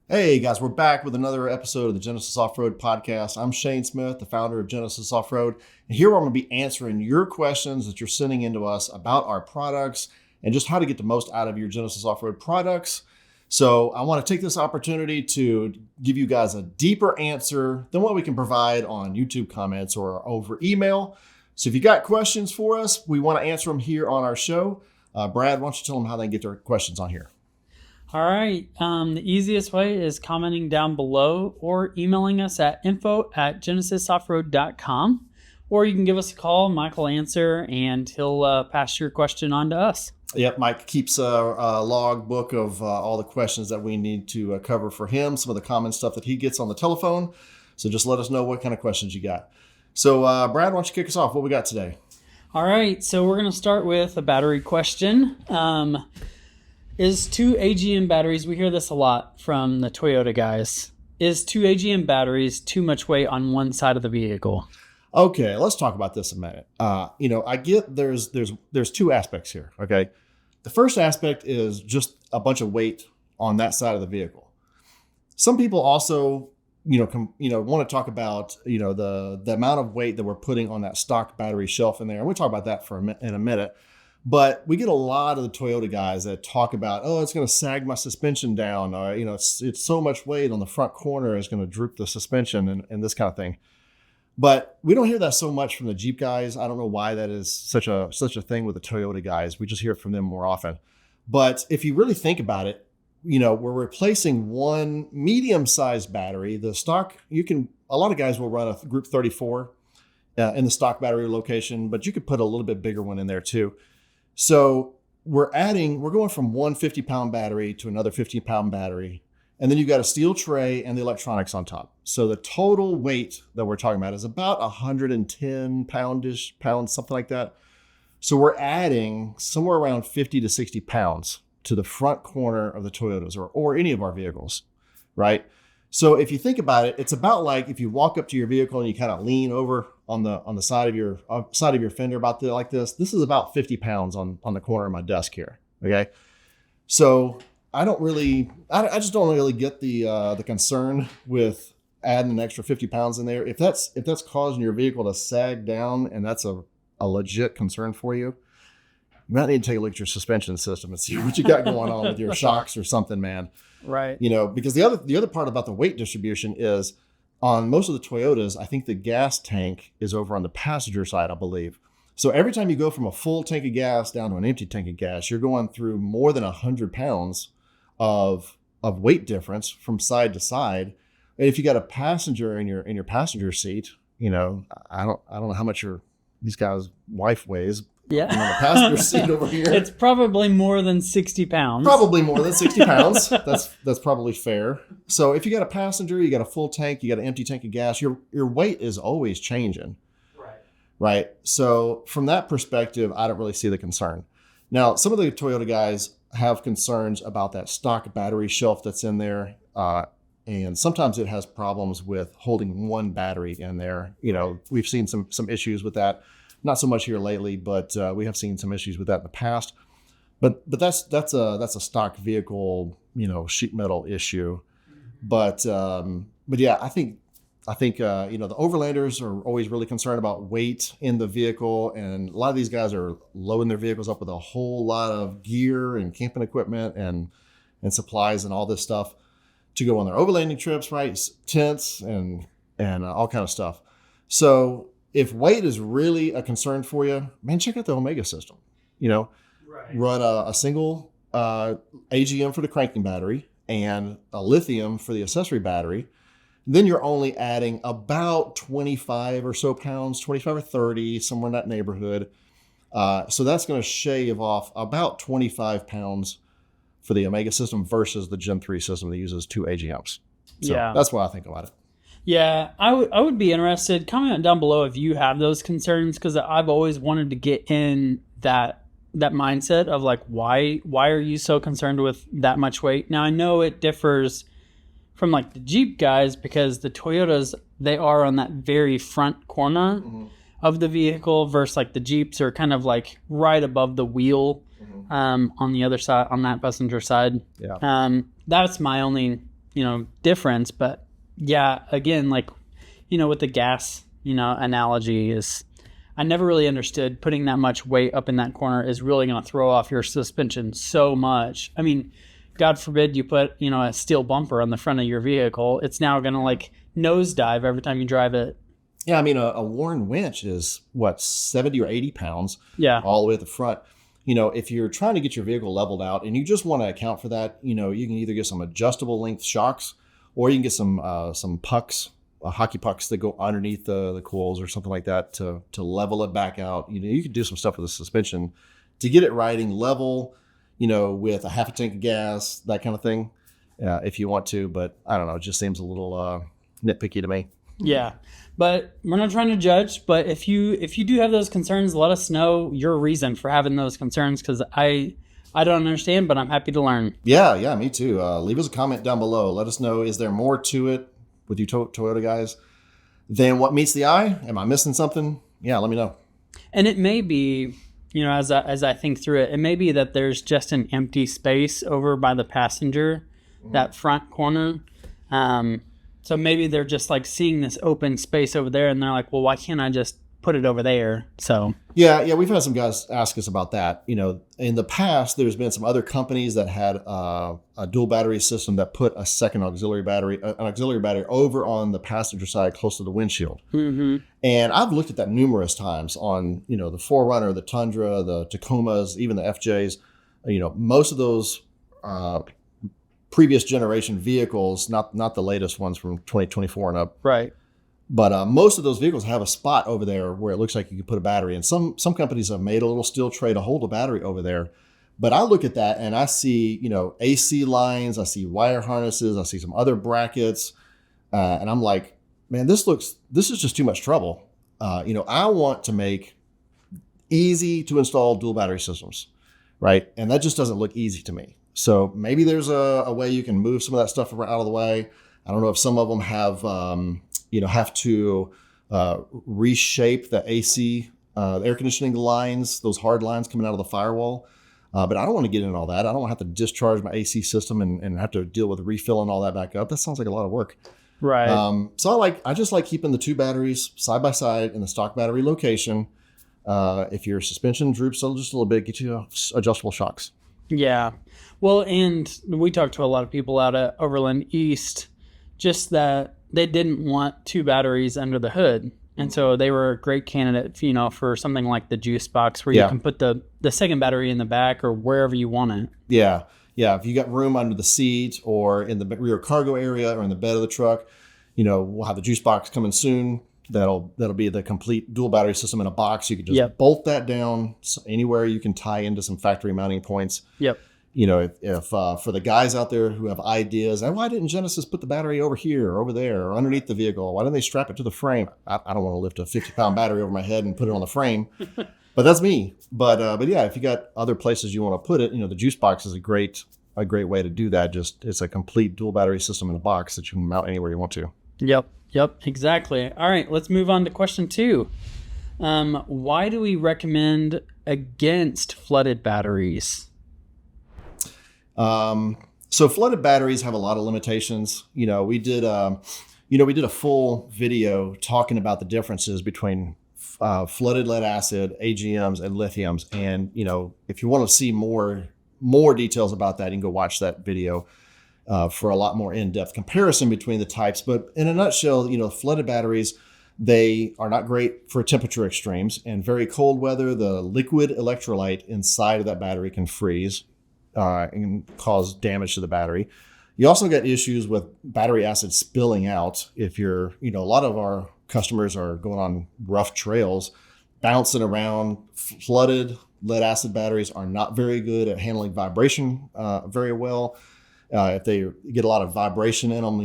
Hey guys, we're back with another episode of the Genesis Offroad podcast. I'm Shane Smith, the founder of Genesis Offroad, and here I'm going to be answering your questions that you're sending into us about our products and just how to get the most out of your Genesis Offroad products. So I want to take this opportunity to give you guys a deeper answer than what we can provide on YouTube comments or over email. So if you got questions for us, we want to answer them here on our show. Brad, why don't you tell them how they can get their questions on here? All right. The easiest way is commenting down below or emailing us at info@genesisoffroad.com. Or you can give us a call. Mike will answer and he'll pass your question on to us. Yep, Mike keeps a log book of all the questions that we need to cover for him, some of the common stuff that he gets on the telephone. So just let us know what kind of questions you got. So Brad, why don't you kick us off? What we got today? All right. So we're going to start with a battery question. Is 2 AGM batteries, we hear this a lot from the Toyota guys, is 2 AGM batteries too much weight on one side of the vehicle? Okay, let's talk about this a minute. I get there's two aspects here, okay? The first aspect is just a bunch of weight on that side of the vehicle. Some people also, want to talk about, the amount of weight that we're putting on that stock battery shelf in there. And we'll talk about that in a minute. But we get a lot of the Toyota guys that talk about, oh, it's going to sag my suspension down. Or, it's so much weight on the front corner, it's going to droop the suspension and this kind of thing. But we don't hear that so much from the Jeep guys. I don't know why that is such a thing with the Toyota guys. We just hear it from them more often. But if you really think about it, we're replacing one medium-sized battery. The stock, a lot of guys will run a Group 34 in the stock battery location, but you could put a little bit bigger one in there too. So we're going from one 50-pound battery to another 50-pound battery. And then you've got a steel tray and the electronics on top. So the total weight that we're talking about is about 110 pounds, something like that. So we're adding somewhere around 50 to 60 pounds to the front corner of the Toyotas or any of our vehicles, right? So if you think about it, it's about like if you walk up to your vehicle and you kind of lean over on the side of your fender like this. This is about 50 pounds on the corner of my desk here. Okay, so I just don't really get the concern with adding an extra 50 pounds in there. If that's causing your vehicle to sag down and that's a legit concern for you, you might need to take a look at your suspension system and see what you got going on with your shocks or something, man. Right. Because the other part about the weight distribution is on most of the Toyotas, I think the gas tank is over on the passenger side, I believe. So every time you go from a full tank of gas down to an empty tank of gas, you're going through more than 100 pounds of weight difference from side to side. And if you got a passenger in your passenger seat, I don't know how much these guys' wife weighs. Yeah. On the passenger seat over here. It's probably more than 60 pounds. Probably more than 60 pounds. That's probably fair. So if you got a passenger, you got a full tank, you got an empty tank of gas, your weight is always changing. Right. So from that perspective, I don't really see the concern. Now, some of the Toyota guys have concerns about that stock battery shelf that's in there. And sometimes it has problems with holding one battery in there. We've seen some issues with that. Not so much here lately, but we have seen some issues with that in the past. But that's a stock vehicle, sheet metal issue. But yeah, I think the overlanders are always really concerned about weight in the vehicle, and a lot of these guys are loading their vehicles up with a whole lot of gear and camping equipment and supplies and all this stuff to go on their overlanding trips, right? Tents and all kind of stuff. So if weight is really a concern for you, man, check out the Omega system. Right. Run a single AGM for the cranking battery and a lithium for the accessory battery. Then you're only adding about 25 or so pounds, 25 or 30, somewhere in that neighborhood. So that's going to shave off about 25 pounds for the Omega system versus the GEN3 system that uses 2 AGMs. So that's what I think about it. Yeah, I would be interested. Comment down below if you have those concerns, because I've always wanted to get in that mindset of like, why are you so concerned with that much weight? Now, I know it differs from like the Jeep guys because the Toyotas, they are on that very front corner of the vehicle versus like the Jeeps are kind of like right above the wheel on the other side, on that passenger side. Yeah. That's my only difference. But yeah, again, like, with the gas, analogy is, I never really understood putting that much weight up in that corner is really going to throw off your suspension so much. I mean, God forbid you put, a steel bumper on the front of your vehicle. It's now going to like nosedive every time you drive it. Yeah, I mean, a worn winch is 70 or 80 pounds all the way at the front. If you're trying to get your vehicle leveled out and you just want to account for that, you can either get some adjustable length shocks, or you can get some pucks, hockey pucks that go underneath the coils or something like that to level it back out. You can do some stuff with the suspension to get it riding level, with a half a tank of gas, that kind of thing, if you want to. But I don't know, it just seems a little nitpicky to me. Yeah, but we're not trying to judge. But if you do have those concerns, let us know your reason for having those concerns, because I don't understand, but I'm happy to learn. Yeah, me too. Leave us a comment down below. Let us know, is there more to it with you Toyota guys than what meets the eye? Am I missing something? Yeah, let me know. And it may be, as I think through it, it may be that there's just an empty space over by the passenger, that front corner. So maybe they're just like seeing this open space over there and they're like, well, why can't I just put it over there? So yeah, we've had some guys ask us about that. In the past, there's been some other companies that had a dual battery system that put a second an auxiliary battery over on the passenger side close to the windshield. Mm-hmm. And I've looked at that numerous times on, the 4Runner, the Tundra, the Tacomas, even the FJs. Most of those previous generation vehicles, not the latest ones from 2024 and up. Right. But most of those vehicles have a spot over there where it looks like you could put a battery. And some companies have made a little steel tray to hold a battery over there. But I look at that and I see, AC lines, I see wire harnesses, I see some other brackets. And I'm like, man, this is just too much trouble. I want to make easy to install dual battery systems, right? And that just doesn't look easy to me. So maybe there's a way you can move some of that stuff out of the way. I don't know if some of them have to reshape the AC, the air conditioning lines, those hard lines coming out of the firewall. But I don't want to get into all that. I don't want to have to discharge my AC system and have to deal with refilling all that back up. That sounds like a lot of work. Right. So I just like keeping the two batteries side by side in the stock battery location. If your suspension droops just a little bit, get you adjustable shocks. Yeah. Well, and we talked to a lot of people out at Overland East, just that they didn't want two batteries under the hood. And so they were a great candidate, for something like the juice box where you can put the second battery in the back or wherever you want it. Yeah. If you got room under the seat or in the rear cargo area or in the bed of the truck, we'll have the juice box coming soon. That'll be the complete dual battery system in a box. You can just bolt that down anywhere you can tie into some factory mounting points. Yep. If for the guys out there who have ideas, why didn't Genesis put the battery over here or over there or underneath the vehicle? Why didn't they strap it to the frame? I don't want to lift a 50-pound battery over my head and put it on the frame, but that's me. But yeah, if you got other places you want to put it, the juice box is a great way to do that. It's a complete dual battery system in a box that you can mount anywhere you want to. Yep, exactly. All right, let's move on to question 2. Why do we recommend against flooded batteries? So flooded batteries have a lot of limitations. We did a full video talking about the differences between flooded lead acid, AGMs, and lithiums. And if you want to see more details about that, you can go watch that video for a lot more in-depth comparison between the types. But in a nutshell, flooded batteries, they are not great for temperature extremes. And very cold weather, the liquid electrolyte inside of that battery can freeze and cause damage to the battery. You also get issues with battery acid spilling out. If a lot of our customers are going on rough trails, bouncing around. Flooded lead acid batteries are not very good at handling vibration very well. If they get a lot of vibration in them,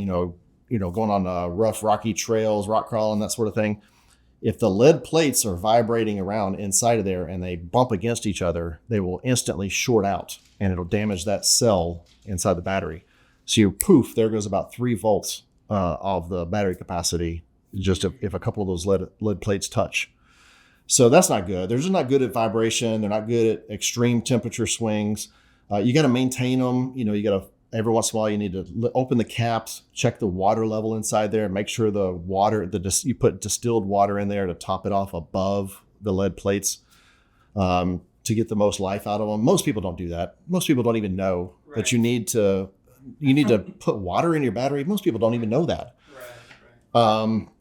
going on rough rocky trails, rock crawling, that sort of thing. If the lead plates are vibrating around inside of there and they bump against each other, they will instantly short out and it'll damage that cell inside the battery. So there goes about 3 volts of the battery capacity just if a couple of those lead plates touch. So that's not good. They're just not good at vibration. They're not good at extreme temperature swings. You got to maintain them. You got to every once in a while you need to open the caps, check the water level inside there, make sure the water, you put distilled water in there to top it off above the lead plates to get the most life out of them. Most people don't do that. Most people don't even know that you need to put water in your battery. Most people don't even know that.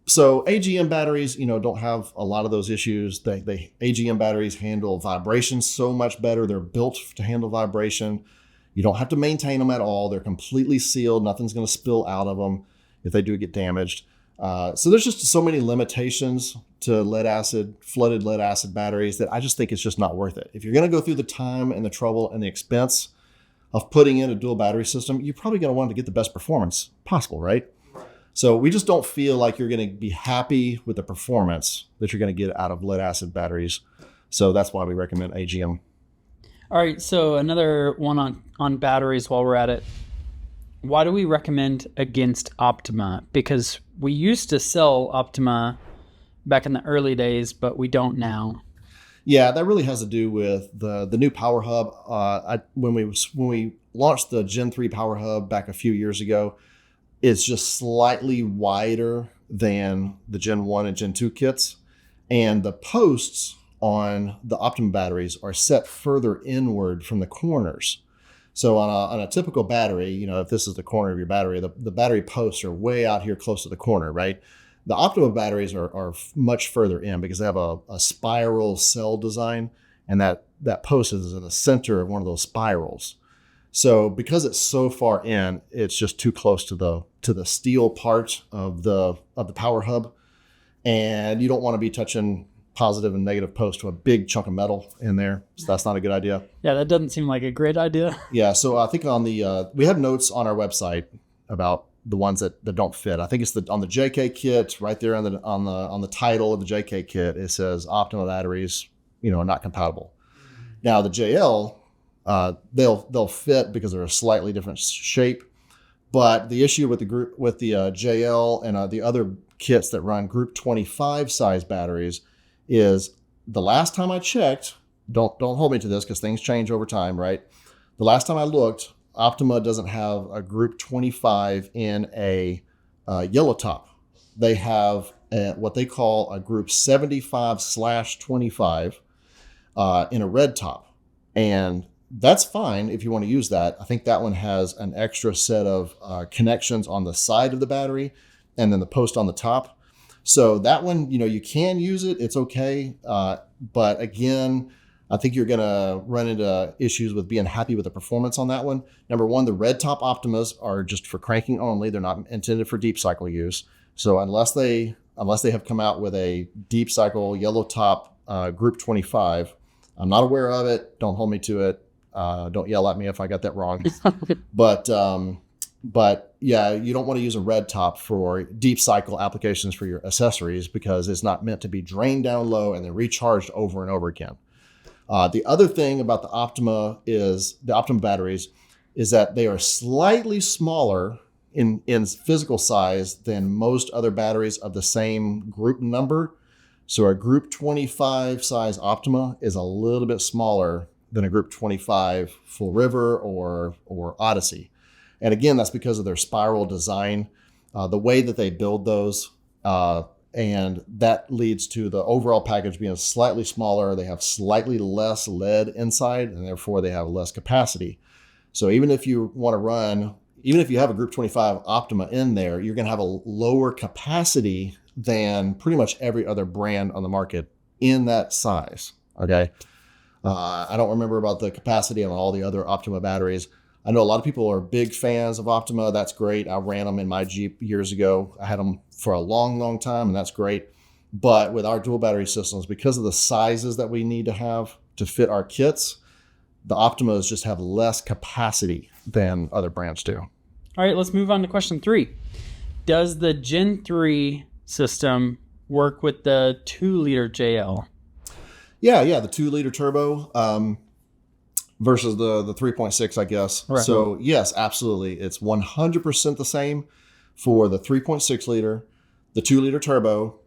So AGM batteries, don't have a lot of those issues. AGM batteries handle vibration so much better. They're built to handle vibration. You don't have to maintain them at all. They're completely sealed. Nothing's going to spill out of them if they do get damaged. So there's just so many limitations to flooded lead acid batteries that I just think it's just not worth it. If you're going to go through the time and the trouble and the expense of putting in a dual battery system, you're probably going to want to get the best performance possible, right? So we just don't feel like you're going to be happy with the performance that you're going to get out of lead acid batteries. So that's why we recommend AGM. All right. So another one on batteries while we're at it. Why do we recommend against Optima? Because we used to sell Optima back in the early days, but we don't now. Yeah, that really has to do with the new power hub. When we launched the Gen 3 power hub back a few years ago, it's just slightly wider than the Gen 1 and Gen 2 kits. And the posts on the Optima batteries are set further inward from the corners. So on a typical battery, if this is the corner of your battery, the battery posts are way out here close to the corner, right? The Optima batteries are much further in because they have a spiral cell design, and that post is in the center of one of those spirals. So because it's so far in, it's just too close to the steel part of the power hub, and you don't want to be touching positive and negative post to a big chunk of metal in there. So that's not a good idea. Yeah, that doesn't seem like a great idea. Yeah, so I think on the we have notes on our website about the ones that don't fit. I think it's on the JK kit right there on the title of the JK kit. It says Optima batteries, are not compatible. Now the JL. They'll fit because they're a slightly different shape, but the issue with the JL and the other kits that run Group 25 size batteries is the last time I checked. Don't hold me to this because things change over time, right? The last time I looked, Optima doesn't have a Group 25 in a yellow top. They have what they call a Group 75/25 in a red top, and that's fine if you want to use that. I think that one has an extra set of connections on the side of the battery and then the post on the top. So that one, you can use it. It's okay. But again, I think you're going to run into issues with being happy with the performance on that one. Number one, the red top Optimas are just for cranking only. They're not intended for deep cycle use. So unless they have come out with a deep cycle yellow top Group 25, I'm not aware of it. Don't hold me to it. Don't yell at me if I got that wrong. But yeah, you don't want to use a red top for deep cycle applications for your accessories because it's not meant to be drained down low and then recharged over and over again. The other thing about the Optima batteries is that they are slightly smaller in physical size than most other batteries of the same group number. So a Group 25 size Optima is a little bit smaller than a Group 25 Full River or Odyssey. And again, that's because of their spiral design, the way that they build those, and that leads to the overall package being slightly smaller. They have slightly less lead inside, and therefore they have less capacity. So even if you have a Group 25 Optima in there, you're going to have a lower capacity than pretty much every other brand on the market in that size. Okay. I don't remember about the capacity on all the other Optima batteries. I know a lot of people are big fans of Optima. That's great. I ran them in my Jeep years ago. I had them for a long, long time, and that's great. But with our dual battery systems, because of the sizes that we need to have to fit our kits, the Optimas just have less capacity than other brands do. All right, let's move on to question 3. Does the Gen 3 system work with the 2-liter JL? Yeah, the 2-liter turbo versus the 3.6, I guess. Right. So yes, absolutely. It's 100% the same for the 3.6 liter, the 2-liter turbo,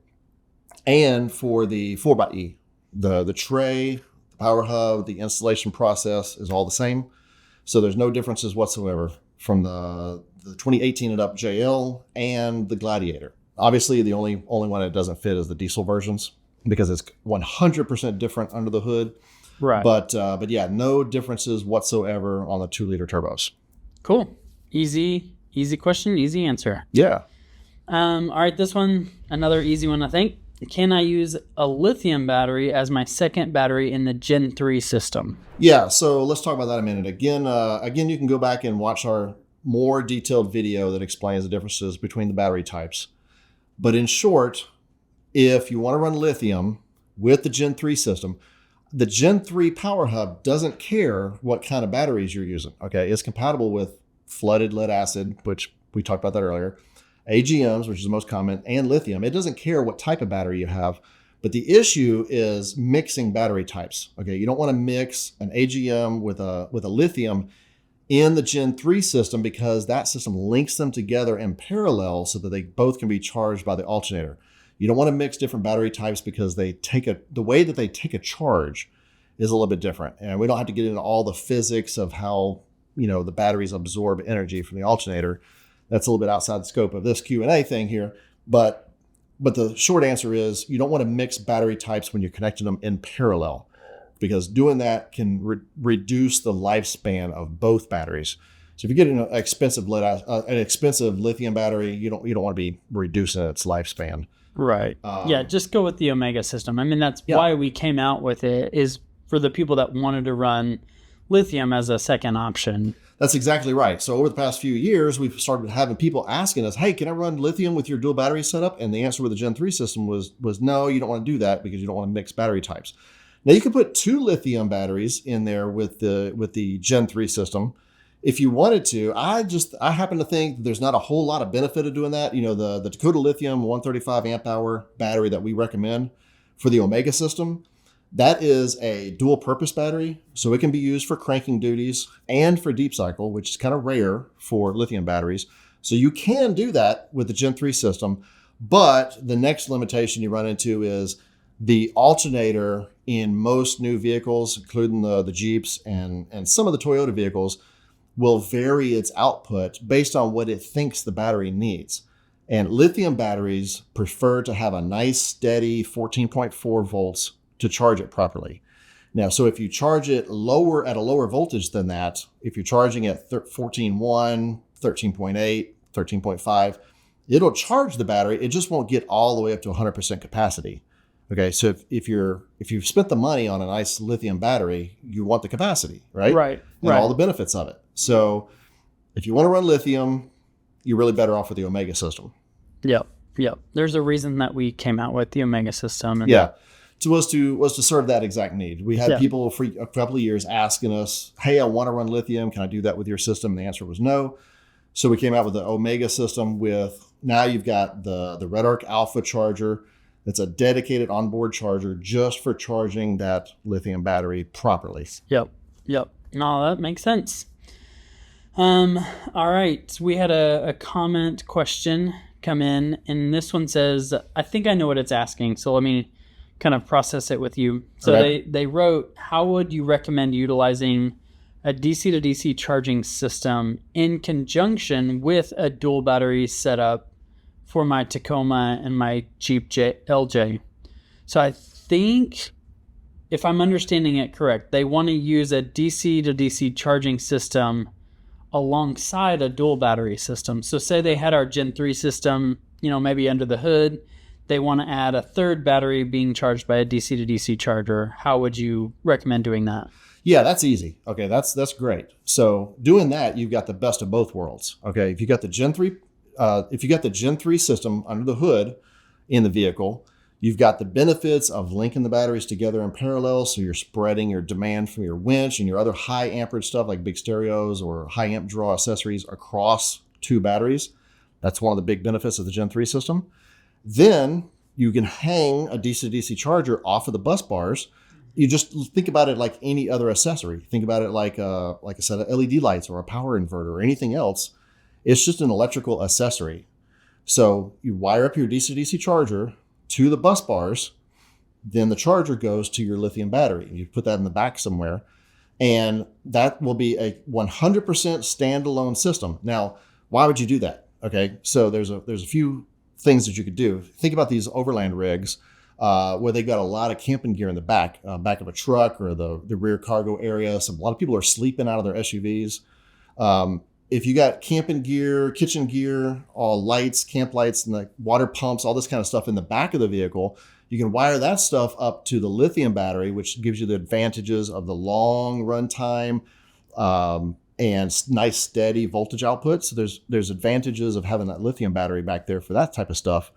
and for the 4xe. The tray, the power hub, the installation process is all the same. So there's no differences whatsoever from the 2018 and up JL and the Gladiator. Obviously, the only one that doesn't fit is the diesel versions because it's 100% different under the hood. Right. But yeah, no differences whatsoever on the 2-liter turbos. Cool. Easy question, easy answer. Yeah. All right, this one, another easy one, I think. Can I use a lithium battery as my second battery in the Gen 3 system? Yeah, so let's talk about that a minute. Again, you can go back and watch our more detailed video that explains the differences between the battery types. But in short, if you want to run lithium with the Gen 3 system, the Gen 3 Power Hub doesn't care what kind of batteries you're using. Okay, it's compatible with flooded lead acid, which we talked about that earlier, AGMs, which is the most common, and lithium. It doesn't care what type of battery you have, but the issue is mixing battery types. Okay, you don't want to mix an AGM with a lithium in the Gen 3 system because that system links them together in parallel so that they both can be charged by the alternator. You don't want to mix different battery types because the way that they take a charge is a little bit different. And we don't have to get into all the physics of how, the batteries absorb energy from the alternator. That's a little bit outside the scope of this Q&A thing here. But the short answer is you don't want to mix battery types when you're connecting them in parallel because doing that can reduce the lifespan of both batteries. So if you get an expensive lithium battery, you don't want to be reducing its lifespan. Right. Yeah, just go with the Omega system. I mean, that's why we came out with it, is for the people that wanted to run lithium as a second option. That's exactly right. So over the past few years, we've started having people asking us, hey, can I run lithium with your dual battery setup? And the answer with the Gen 3 system was no, you don't want to do that because you don't want to mix battery types. Now you can put 2 lithium batteries in there with the Gen 3 system. If you wanted to, I happen to think there's not a whole lot of benefit of doing that. The Dakota Lithium 135 amp hour battery that we recommend for the Omega system, that is a dual purpose battery. So it can be used for cranking duties and for deep cycle, which is kind of rare for lithium batteries. So you can do that with the Gen 3 system. But the next limitation you run into is the alternator in most new vehicles, including the Jeeps and some of the Toyota vehicles, will vary its output based on what it thinks the battery needs. And lithium batteries prefer to have a nice steady 14.4 volts to charge it properly. Now, so if you charge it at a lower voltage than that, if you're charging at 14.1, 13.8, 13.5, it'll charge the battery. It just won't get all the way up to 100% capacity. Okay, so if you've spent the money on a nice lithium battery, you want the capacity, right? Right. And all the benefits of it. So if you want to run lithium, you're really better off with the Omega system. Yep. There's a reason that we came out with the Omega system. Was to serve that exact need. We had people for a couple of years asking us, hey, I want to run lithium. Can I do that with your system? And the answer was no. So we came out with the Omega system now you've got the Red Arc Alpha charger. That's a dedicated onboard charger just for charging that lithium battery properly. Yep. No, that makes sense. All right. We had a comment question come in, and this one says, I think I know what it's asking. So let me kind of process it with you. So they wrote, how would you recommend utilizing a DC to DC charging system in conjunction with a dual battery setup for my Tacoma and my Jeep LJ? So I think, if I'm understanding it correct, they want to use a DC to DC charging system alongside a dual battery system. So say they had our Gen 3 system, maybe under the hood, they want to add a third battery being charged by a DC to DC charger. How would you recommend doing that? Yeah, that's easy. Okay, that's great. So doing that, you've got the best of both worlds. Okay, if you got the Gen 3 system under the hood in the vehicle, you've got the benefits of linking the batteries together in parallel. So you're spreading your demand from your winch and your other high amperage stuff like big stereos or high amp draw accessories across 2 batteries. That's one of the big benefits of the Gen 3 system. Then you can hang a DC-to-DC charger off of the bus bars. You just think about it like any other accessory. Think about it like a set of LED lights or a power inverter or anything else. It's just an electrical accessory. So you wire up your DC-to-DC charger to the bus bars, then the charger goes to your lithium battery. You put that in the back somewhere, And that will be a 100% standalone system. Now, why would you do that? Okay, so there's a few things that you could do. Think about these overland rigs where they've got a lot of camping gear in the back of a truck or the rear cargo area. A lot of people are sleeping out of their SUVs. If you got camping gear, kitchen gear, all lights, camp lights, and the water pumps, all this kind of stuff in the back of the vehicle, you can wire that stuff up to the lithium battery, which gives you the advantages of the long run time and nice steady voltage output. So there's advantages of having that lithium battery back there for that type of stuff.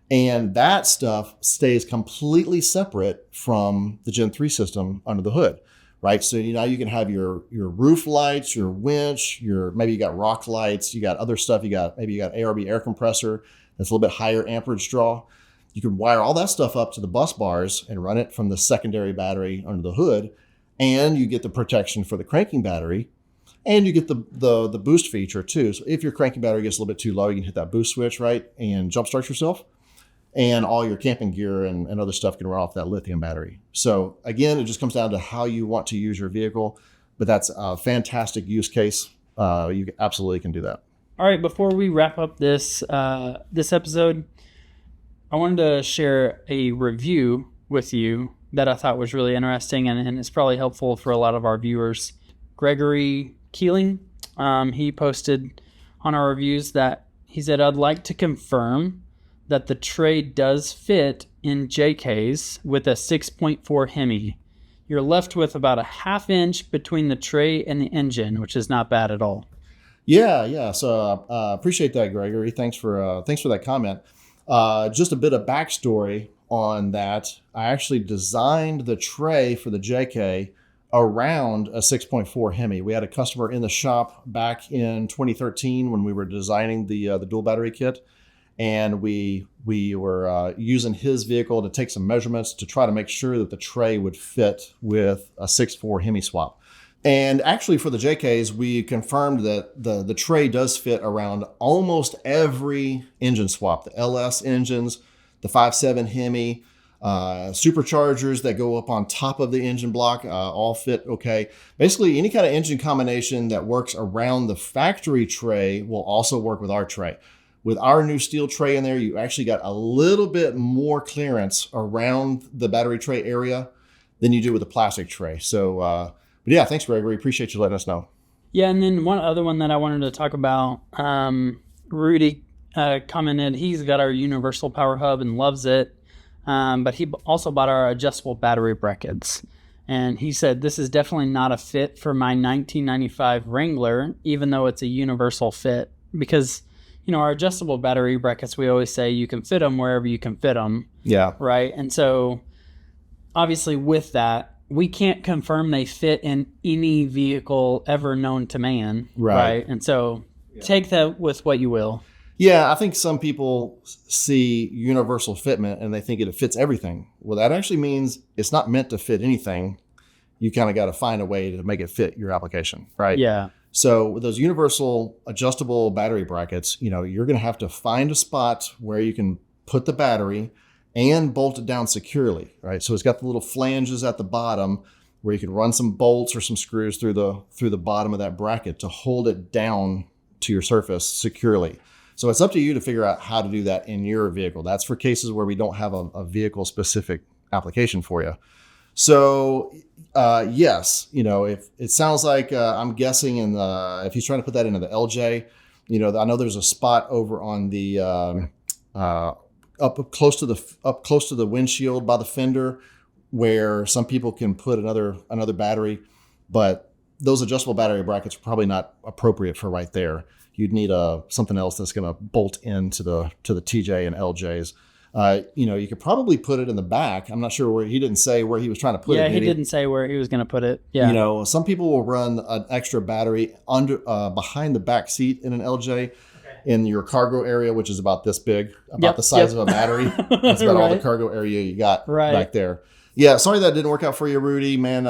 And that stuff stays completely separate from the Gen 3 system under the hood, right? So now you can have your roof lights, your winch, maybe you got rock lights, you got other stuff, maybe you got ARB air compressor that's a little bit higher amperage draw. You can wire all that stuff up to the bus bars and run it from the secondary battery under the hood, and you get the protection for the cranking battery, and you get the boost feature too. So if your cranking battery gets a little bit too low, you can hit that boost switch, right, and jumpstart yourself. And all your camping gear and other stuff can run off that lithium battery. So again, it just comes down to how you want to use your vehicle, but that's a fantastic use case. You absolutely can do that. All right, before we wrap up this episode, I wanted to share a review with you that I thought was really interesting and it's probably helpful for a lot of our viewers. Gregory Keeling, he posted on our reviews that he said, "I'd like to confirm that the tray does fit in JKs with a 6.4 Hemi. You're left with about a half inch between the tray and the engine, which is not bad at all." Yeah. So appreciate that, Gregory. Thanks for that comment. Just a bit of backstory on that. I actually designed the tray for the JK around a 6.4 Hemi. We had a customer in the shop back in 2013 when we were designing the dual battery kit. And we were using his vehicle to take some measurements to try to make sure that the tray would fit with a 6.4 Hemi swap. And actually for the JKs, we confirmed that the tray does fit around almost every engine swap. The LS engines, the 5.7 Hemi, superchargers that go up on top of the engine block all fit okay. Basically, any kind of engine combination that works around the factory tray will also work with our tray. With our new steel tray in there, you actually got a little bit more clearance around the battery tray area than you do with a plastic tray. So, but yeah, thanks, Gregory. Appreciate you letting us know. Yeah, and then one other one that I wanted to talk about, Rudy commented he's got our universal power hub and loves it, but he also bought our adjustable battery brackets. And he said, "This is definitely not a fit for my 1995 Wrangler, even though it's a universal fit, because our adjustable battery brackets, we always say you can fit them wherever you can fit them." Yeah. Right. And so obviously with that, we can't confirm they fit in any vehicle ever known to man. Right. And so take that with what you will. Yeah. I think some people see universal fitment and they think it fits everything. Well, that actually means it's not meant to fit anything. You kind of got to find a way to make it fit your application. Right. Yeah. So with those universal adjustable battery brackets, you're going to have to find a spot where you can put the battery and bolt it down securely, right? So it's got the little flanges at the bottom where you can run some bolts or some screws through the bottom of that bracket to hold it down to your surface securely. So it's up to you to figure out how to do that in your vehicle. That's for cases where we don't have a vehicle specific application for you. So yes, if it sounds like I'm guessing if he's trying to put that into the LJ, I know there's a spot over on the up close to the windshield by the fender where some people can put another battery, but those adjustable battery brackets are probably not appropriate for right there. You'd need something else that's going to bolt into the TJ and LJs. You could probably put it in the back. I'm not sure where. He didn't say where he was trying to put it. Yeah, he didn't say where he was going to put it. Yeah. Some people will run an extra battery behind the back seat in an LJ in your cargo area, which is about this big, about the size of a battery. That's about all the cargo area you got back there. Yeah, sorry that didn't work out for you, Rudy. Man,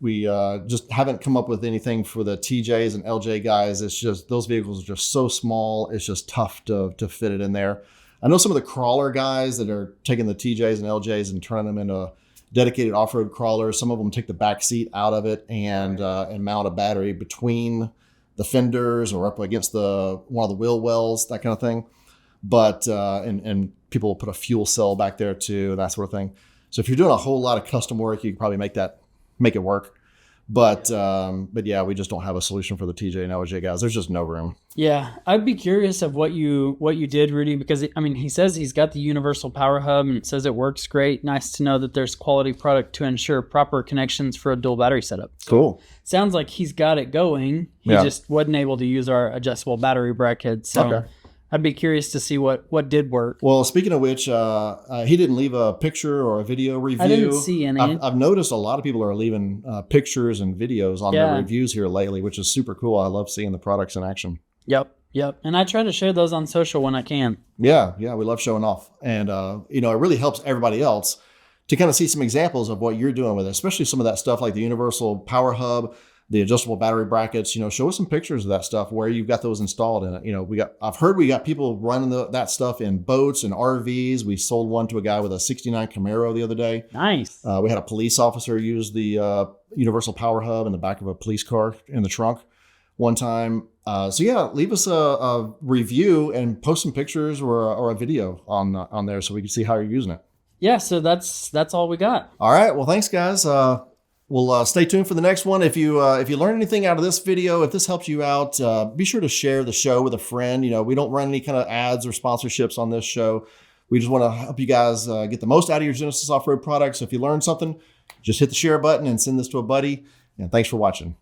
we just haven't come up with anything for the TJs and LJ guys. It's just those vehicles are just so small. It's just tough to fit it in there. I know some of the crawler guys that are taking the TJs and LJs and turning them dedicated off-road crawlers. Some of them take the back seat out of it and mount a battery between the fenders or up against one of the wheel wells, that kind of thing. But and people will put a fuel cell back there too, that sort of thing. So if you're doing a whole lot of custom work, you can probably make it work. But yeah, we just don't have a solution for the TJ and LJ guys. There's just no room. Yeah, I'd be curious of what you did, Rudy, because I mean, he says he's got the universal power hub and it says it works great. Nice to know that there's quality product to ensure proper connections for a dual battery setup. Cool. Sounds like he's got it going. He just wasn't able to use our adjustable battery bracket. So okay. I'd be curious to see what did work. Well, speaking of which, he didn't leave a picture or a video review. I didn't see any. I've noticed a lot of people are leaving pictures and videos on their reviews here lately, which is super cool. I love seeing the products in action. Yep. And I try to share those on social when I can. Yeah, we love showing off. And, it really helps everybody else to kind of see some examples of what you're doing with it, especially some of that stuff like the universal power hub, the adjustable battery brackets. Show us some pictures of that stuff where you've got those installed in it. I've heard we got people running that stuff in boats and RVs. We sold one to a guy with a 69 Camaro the other day. Nice. We had a police officer use the universal power hub in the back of a police car in the trunk one time. So yeah, leave us a review and post some pictures or a video on there so we can see how you're using it. Yeah, so that's all we got. All right. Well, thanks, guys. We'll stay tuned for the next one. If you learn anything out of this video, if this helps you out, be sure to share the show with a friend. We don't run any kind of ads or sponsorships on this show. We just want to help you guys get the most out of your Genesis off-road products. So if you learned something, just hit the share button and send this to a buddy. And thanks for watching.